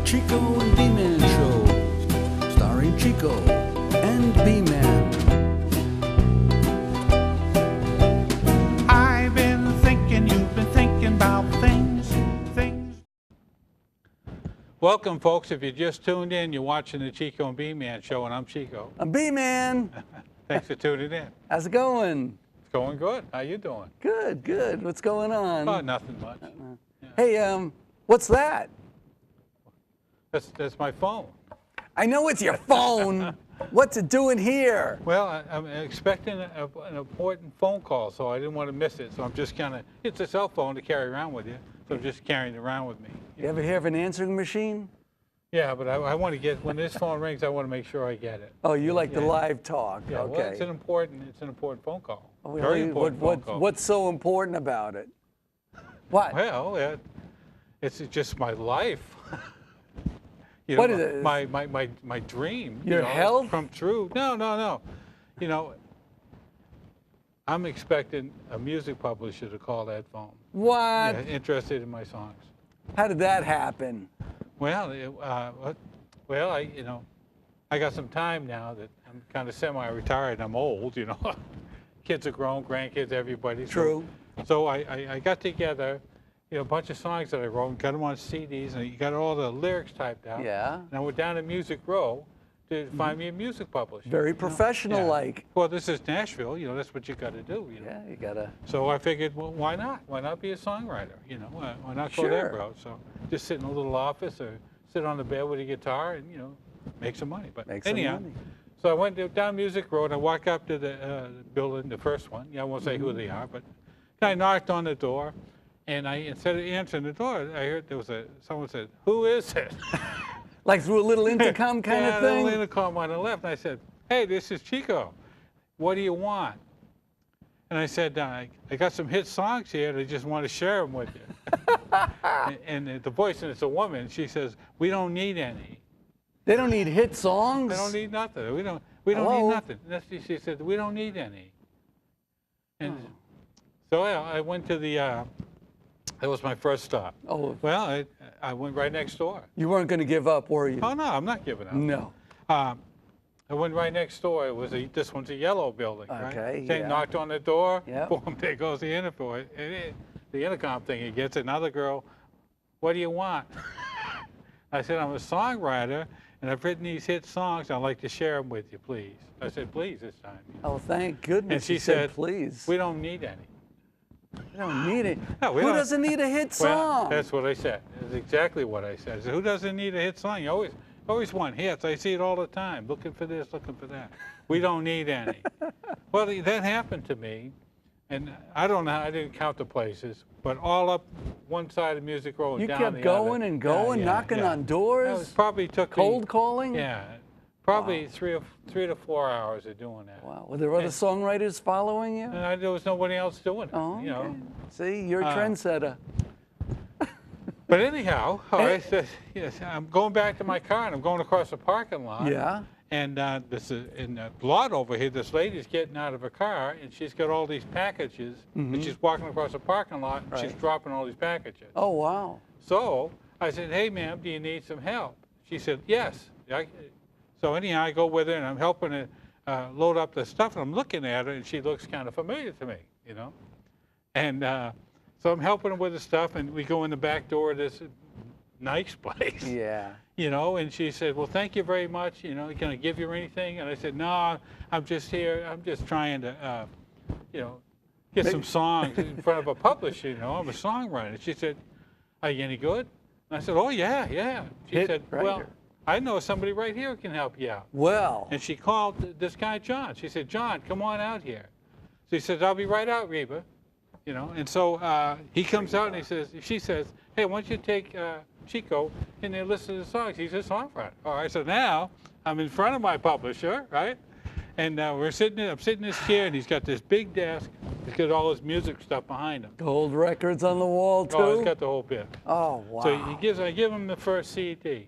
Chico and B-Man Show, starring Chico and B-Man. I've been thinking, you've been thinking about things. Welcome, folks. If you just tuned in, you're watching the Chico and B-Man Show, and I'm Chico. I'm B-Man. Thanks for tuning in. How's it going? It's going good. How you doing? Good, good. What's going on? Oh, nothing much. Yeah. Hey, what's that? That's my phone. I know it's your phone. What's it doing here? Well, I'm expecting an important phone call, so I didn't want to miss it. So I'm just kind of, it's a cell phone to carry around with you, so I'm just carrying it around with me. You ever hear of an answering machine? Yeah, but I want to get, when this phone rings, I want to make sure I get it. Oh, you like the live talk? Yeah, okay. well, it's an important phone call. Oh, Very important phone call. What's so important about it? What? Well, it's just my life. You What know, is it? My dream. Your health? Come true. No. You know, I'm expecting a music publisher to call that phone. What? Yeah, interested in my songs. How did that happen? Well, I got some time now that I'm kind of semi-retired. I'm old, you know. Kids are grown, grandkids, everybody. True. So I got together, you know, a bunch of songs that I wrote and got them on CDs, and you got all the lyrics typed out. Yeah. And I went down to Music Row to find me a music publisher. Very professional-like. Yeah. Well, this is Nashville. You know, that's what you got to do. You know? Yeah, you gotta. So I figured, well, why not? Why not be a songwriter? You know, why not go that route? So just sit in a little office or sit on the bed with a guitar and, you know, make some money. But anyhow, so I went down Music Row and I walked up to the building, the first one. Yeah, I won't say who they are, but I knocked on the door. And instead of answering the door, I heard someone said, "Who is it?" Like through a little intercom kind of thing? Yeah, a little intercom on the left. And I said, "Hey, this is Chico. What do you want?" And I said, I got some hit songs here, and I just want to share them with you. and the voice, and it's a woman, she says, "We don't need any." They don't need hit songs? They don't need nothing. We don't need nothing. She said, "We don't need any." And so I went to the... That was my first stop. Oh. Well, I went right next door. You weren't going to give up, were you? Oh, no, I'm not giving up. No. I went right next door. It was this one's a yellow building, right? Okay, So knocked on the door. Yep. Boom, there goes the intercom. The intercom thing. He gets another girl. "What do you want?" I said, "I'm a songwriter, and I've written these hit songs. I'd like to share them with you, please." I said, "Please," this time. Oh, thank goodness. And she you said, "Please." "We don't need any." We don't need it. No, Who doesn't need a hit song? Well, that's what I said. That's exactly what I said. I said, who doesn't need a hit song? You always want hits. I see it all the time. Looking for this, looking for that. We don't need any. Well, that happened to me, and I don't know. I didn't count the places, but all up one side of Music Row, you down kept the going other. and going, knocking on doors. It probably took cold calling. Yeah, probably 3 to 4 hours of doing that. Wow. Were there other songwriters following you? And there was nobody else doing it. Oh, you know. See, you're a trendsetter. But anyhow, all right, so, yes, I'm going back to my car, and I'm going across the parking lot. Yeah. And this is in the lot over here. This lady's getting out of her car, and she's got all these packages, and she's walking across the parking lot, and she's dropping all these packages. Oh, wow. So I said, "Hey, ma'am, do you need some help?" She said, "Yes." So anyhow, I go with her, and I'm helping her load up the stuff, and I'm looking at her, and she looks kind of familiar to me, you know. And so I'm helping her with the stuff, and we go in the back door of this nice place. Yeah. You know, and she said, "Well, thank you very much. You know, can I give you anything?" And I said, "No, I'm just here. I'm just trying to, you know, get some songs in front of a publisher. You know, I'm a songwriter." She said, "Are you any good?" And I said, "Oh, yeah." She said, "Well, I know somebody right here who can help you out." Well. And she called this guy, John. She said, "John, come on out here." So he says, "I'll be right out, Reba." You know, and so he comes out and she says, "Hey, why don't you take Chico in there, listen to the songs? He's a songwriter." All right, so now I'm in front of my publisher, right? And I'm sitting in this chair, and he's got this big desk. He's got all his music stuff behind him. Gold records on the wall, too? Oh, he's got the whole bit. Oh, wow. So I give him the first CD,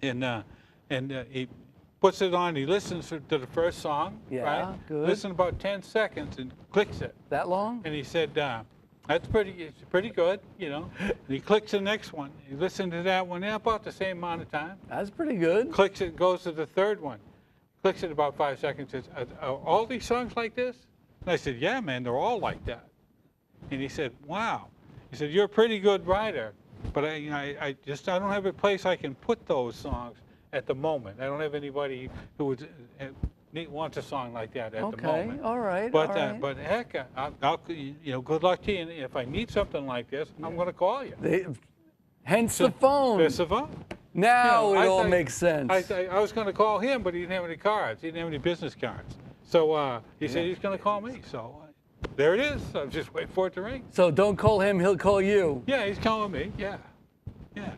and he puts it on. He listens to the first song, right? Good. Listen about 10 seconds and clicks it. That long? And he said, That's it's pretty good, you know. And he clicks the next one. He listens to that one, about the same amount of time. That's pretty good. Clicks it, goes to the third one. Clicks it about 5 seconds, says, are all these songs like this? And I said, yeah, man, they're all like that. And he said, wow. He said, you're a pretty good writer, but I don't have a place I can put those songs at the moment. I don't have anybody who would wants a song like that at the moment. Okay, all right, But all right. but heck, I'll good luck to you. And if I need something like this, I'm going to call you. Hence the phone. There's the phone. Now You know, it I all thought- makes sense. I was going to call him, but he didn't have any cards. He didn't have any business cards. So he said he's going to call me. So there it is. I'm just waiting for it to ring. So don't call him, he'll call you. Yeah, he's calling me. Yeah. Yeah.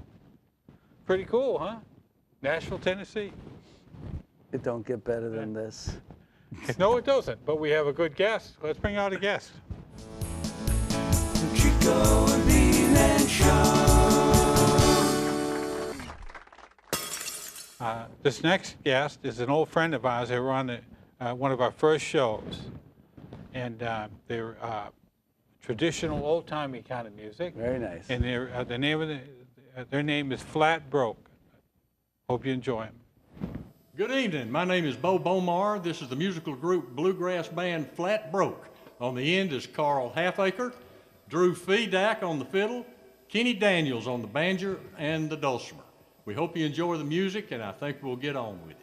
Pretty cool, huh? Nashville, Tennessee. It don't get better than this. No, it doesn't. But we have a good guest. Let's bring out a guest. Chico and B-Man Show. This next guest is an old friend of ours. They were on one of our first shows. And they're traditional old-timey kind of music. Very nice. And the name of their name is Flat Broke. Hope you enjoy them. Good evening. My name is Bo Bomar. This is the musical group bluegrass band Flat Broke. On the end is Carl Halfacre, Drew Feedack on the fiddle, Kenny Daniels on the banjo and the dulcimer. We hope you enjoy the music, and I think we'll get on with it.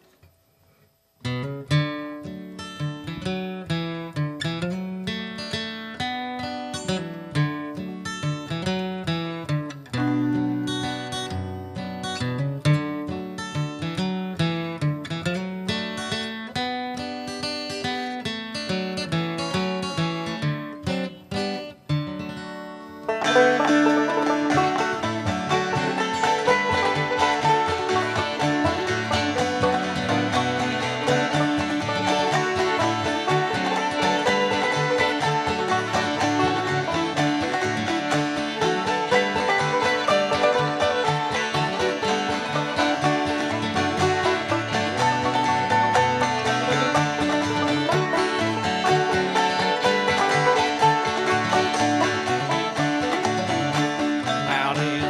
Out in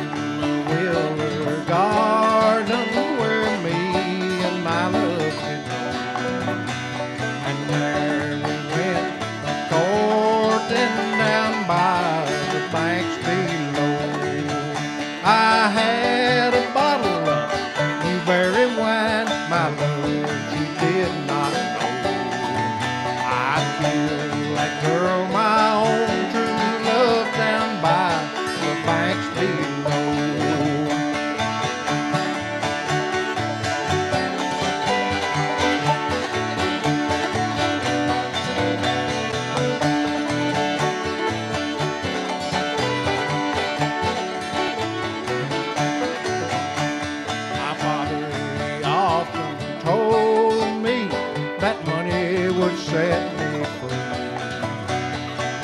the Wheeler Garden where me and my love can go. And there we went a-courting down by the banks below. I had a bottle of blueberry wine, my love, you did not know. I killed that girl, my own true love, down by the banks below. My father, he often told me that money would set me free.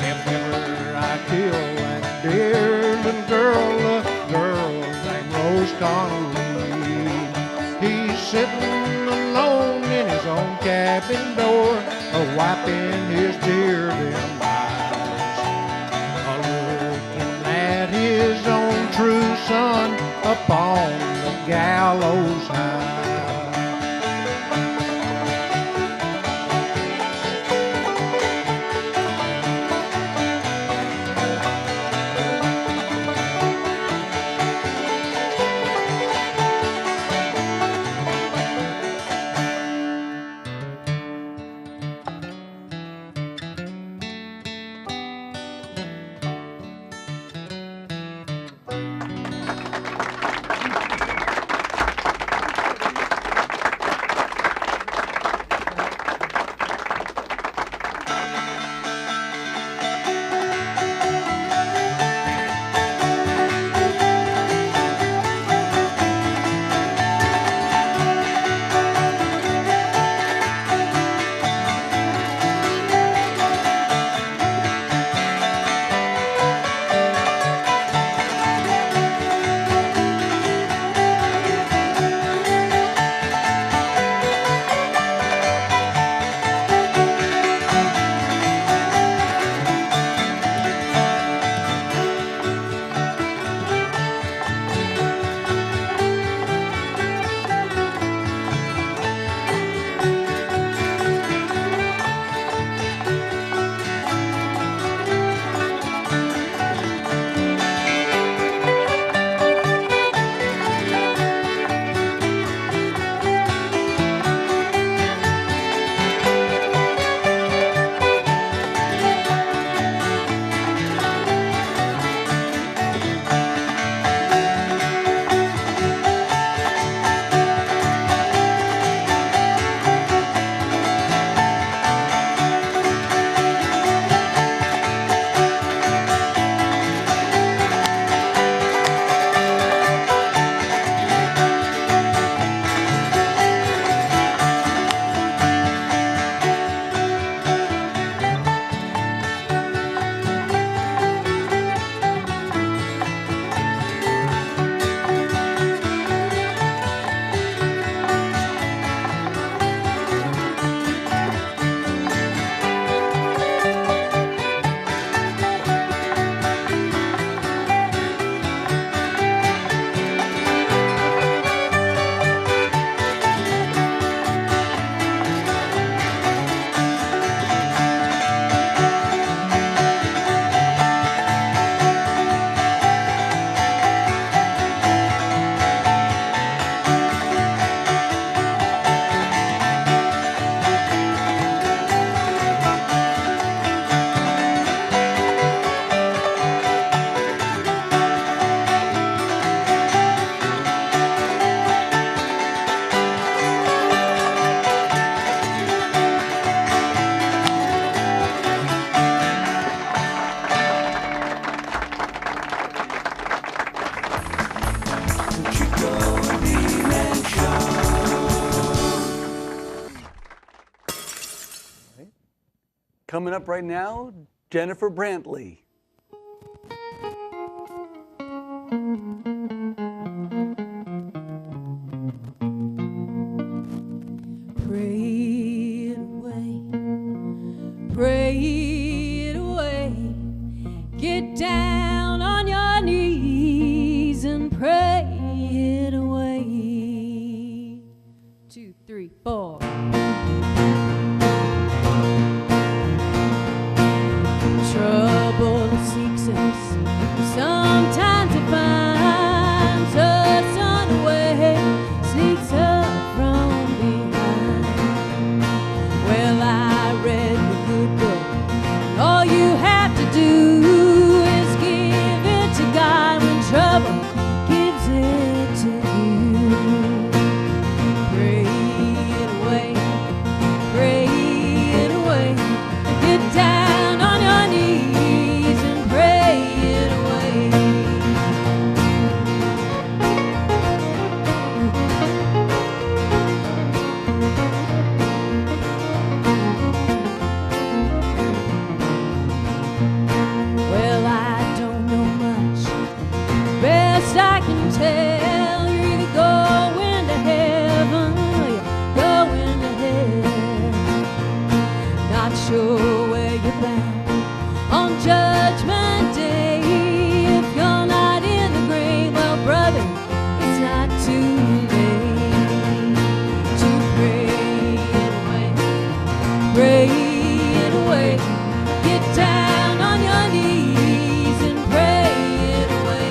If ever I kill that dear little girl, the girl named Rose Connolly. He's sitting alone in his own cabin door, wiping his tear dim eyes, looking at his own true son upon the gallows high. Coming up right now, Jennifer Brantley. Pray it away, pray it away. Get down on your knees and pray it away. 2, 3, 4. Trouble seeks us, sometimes it finds us unaware, sneaks up from behind. Well, I read the good book, and all you have to do is give it to God when trouble gives it to you. Pray it away, pray it away. Get down on your knees and pray it away. Well, I don't know much. Best I can tell, you're either going to heaven or you're going to hell. Not sure where you're bound on Judgment Day. If you're not in the grave, well, brother, it's not too late to pray it away. Pray it away. Get down on your knees and pray it away.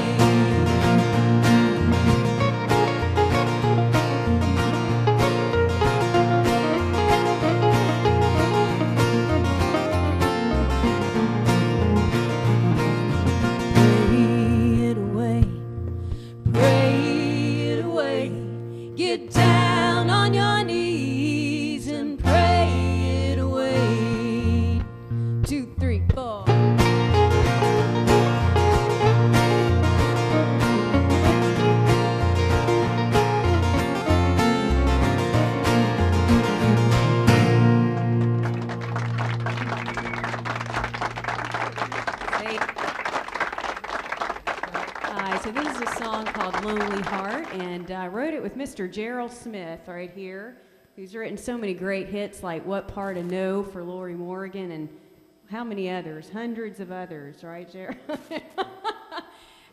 Pray it away, pray it away. Get down on your knees and pray it away. 2, 3, 4. Hi, so this is a song called Lonely Heart, and I wrote it with Mr. Gerald Smith right here, who's written so many great hits like What Part of No for Lori Morgan, and how many others? Hundreds of others, right, Gerald?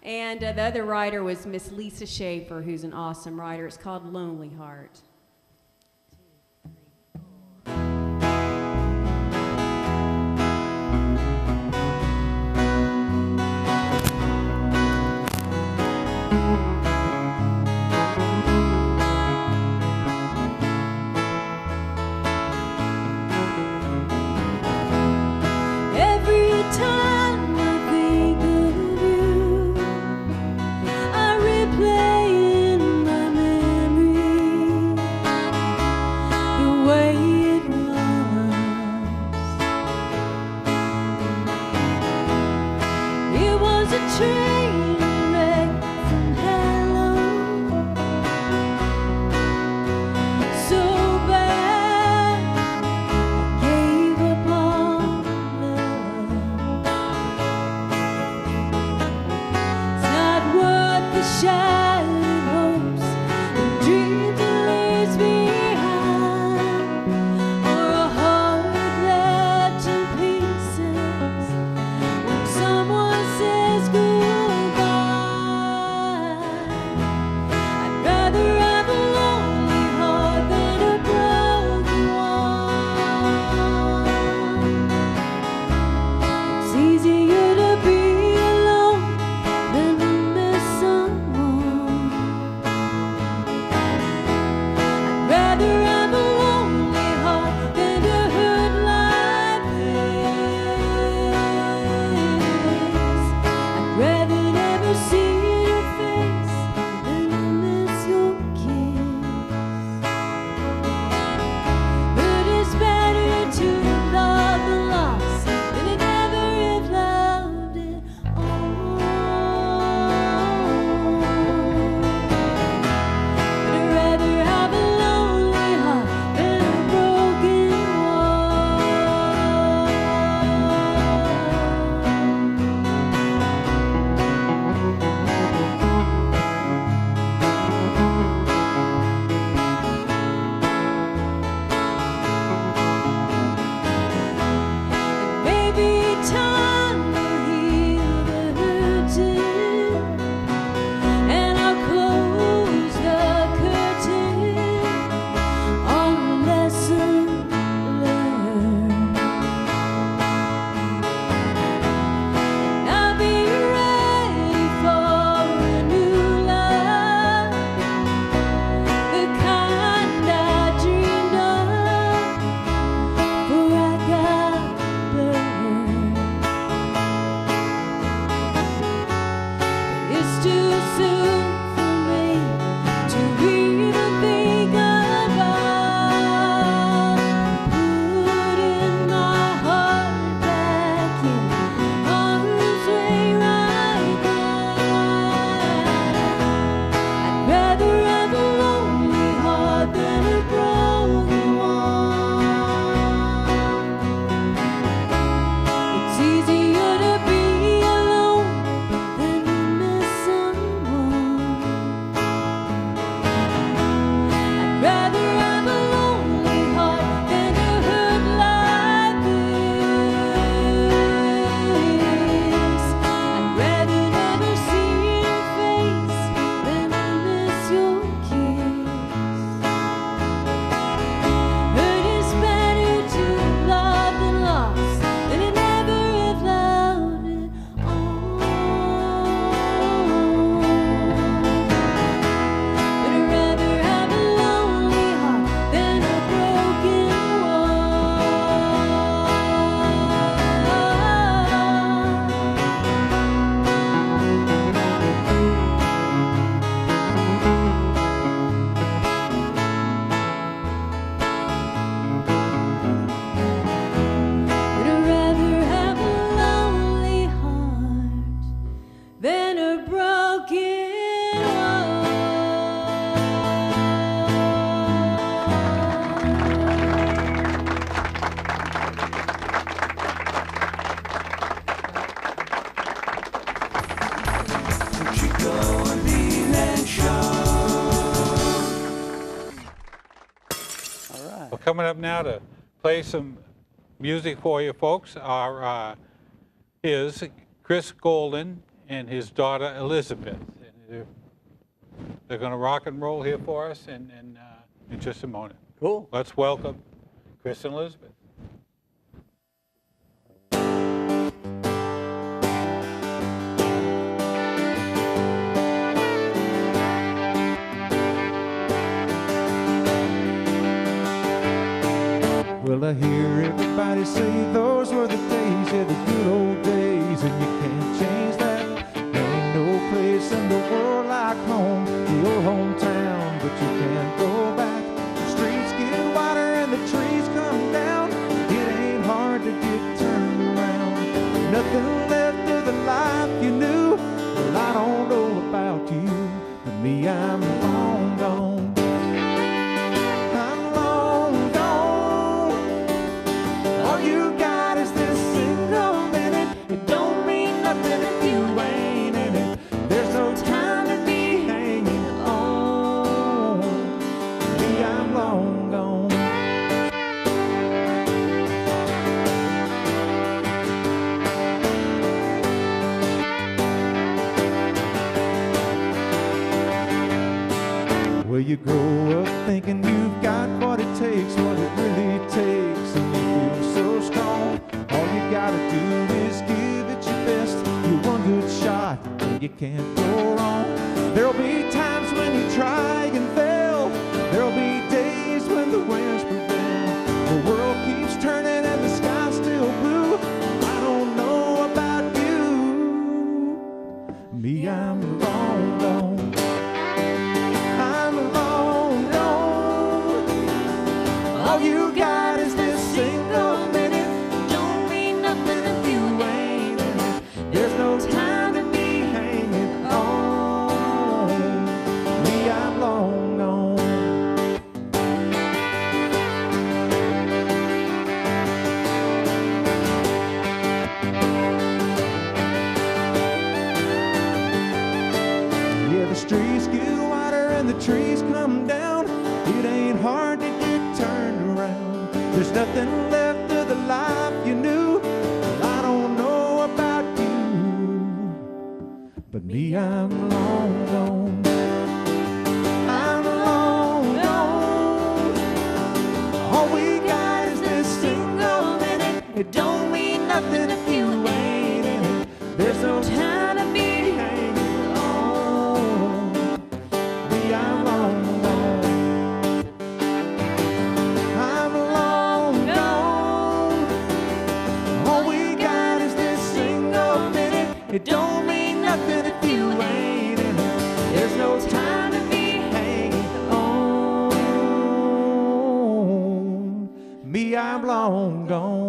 And the other writer was Miss Lisa Schaefer, who's an awesome writer. It's called Lonely Heart. Every time I think of you, I replay in my memory up now to play some music for you folks is Chris Golden and his daughter Elizabeth. And they're going to rock and roll here for us in just a moment. Cool. Let's welcome Chris and Elizabeth. Well, I hear everybody say those were the days, yeah, the good old days, and you can't change that. There ain't no place in the world like home, your hometown, but you can't go back. The streets get wider and the trees come down. It ain't hard to get turned around. Nothing left of the life you knew. Well, I don't know about you, but me, I'm long gone. Well, you grow up thinking you've got what it takes, what it really takes, and you feel so strong. All you gotta do is give it your best. You're one good shot, and you can't go wrong. There'll be times when you try and fail. There'll be days when the winds prevail. The world keeps turning and the sky's still blue. I don't know about you. Me, I'm long gone. All you got is this single minute. Don't mean nothing if you ain't in it. There's no time to be hanging on. Me, I'm long gone. Yeah, the streets get wider and the trees come down. It ain't hard to get turned around. There's nothing left of the life you knew. Well, I don't know about you, but me, I'm long gone. I'm long gone. All we got is this single minute. It don't mean nothing if you ain't in it. There's no time to be hanging on. Me, I'm long gone. I'm long gone. All we got is this single minute. It don't mean nothing if you ain't in it. There's no time to be hanging on. Me, I'm long gone.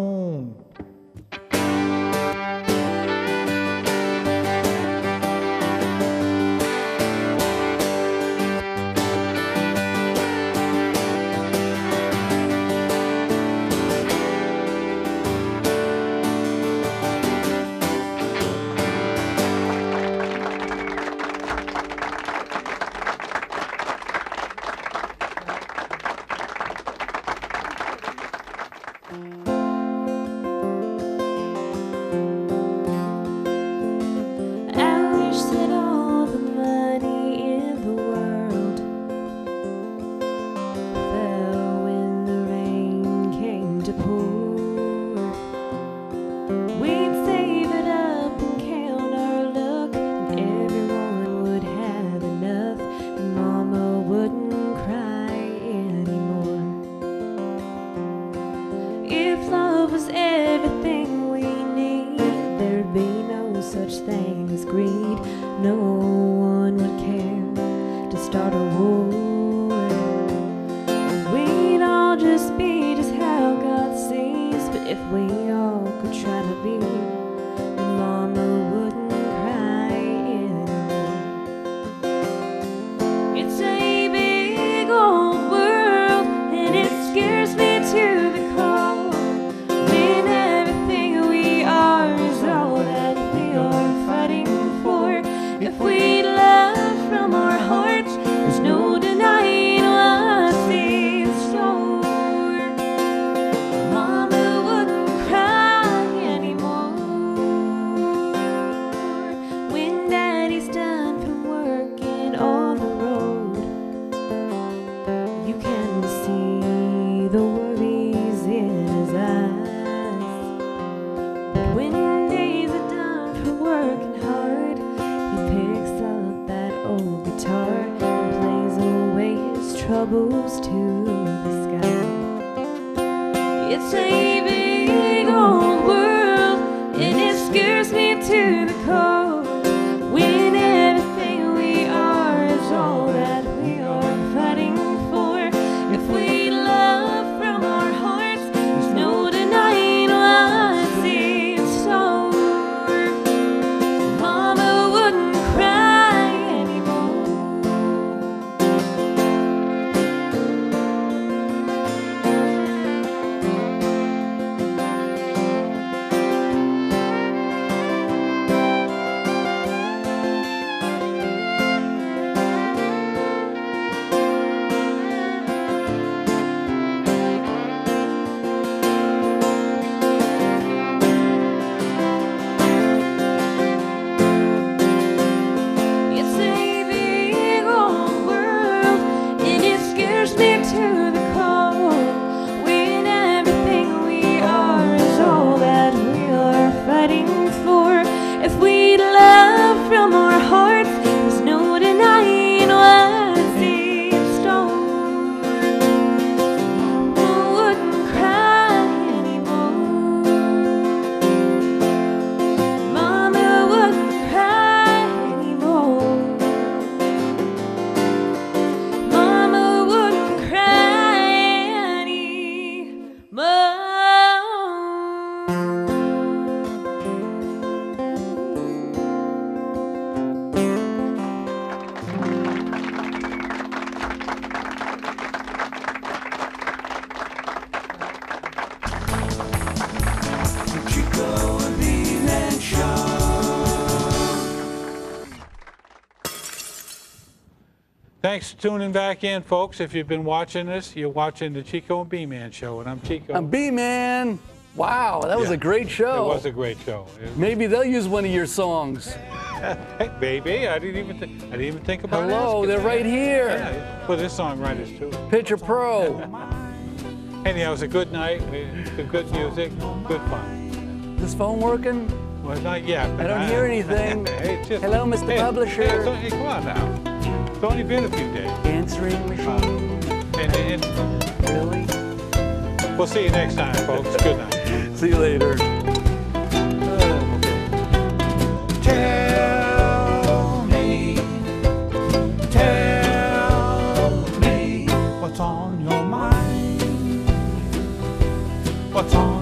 elbows to the sky. It's a big old world, and it scares me to the core. When everything we are is all that we are fighting for. If we love from our hearts, there's no denying what's in store. Mama wouldn't cry anymore. It's a big old world, and it scares me to the core. When everything we are is all that we are fighting for. If we love from our hearts, there's no denying what's in store. Mama wouldn't cry anymore. Mama wouldn't cry anymore. Mama wouldn't cry anymore. Chico and B-Man Show. Thanks for tuning back in, folks. If you've been watching this, you're watching the Chico and B-Man Show, and I'm Chico. I'm B-Man. Wow, that was Yeah. a great show. It was a great show. Maybe they'll use one of your songs. Hey, baby, I didn't even think about it. Hello, they're right here. Yeah, well, this songwriters too. Picture Pro. Anyhow, it was a good night. Good music, good fun. Is this phone working? Well, not yet. I don't hear anything. Hey, just- Hello, Mr. hey, Publisher. Hey, come on now. It's only been a few days. Answering machine. And Really? we'll see you next time, folks. Good night. See you later. Tell me what's on your mind. What's on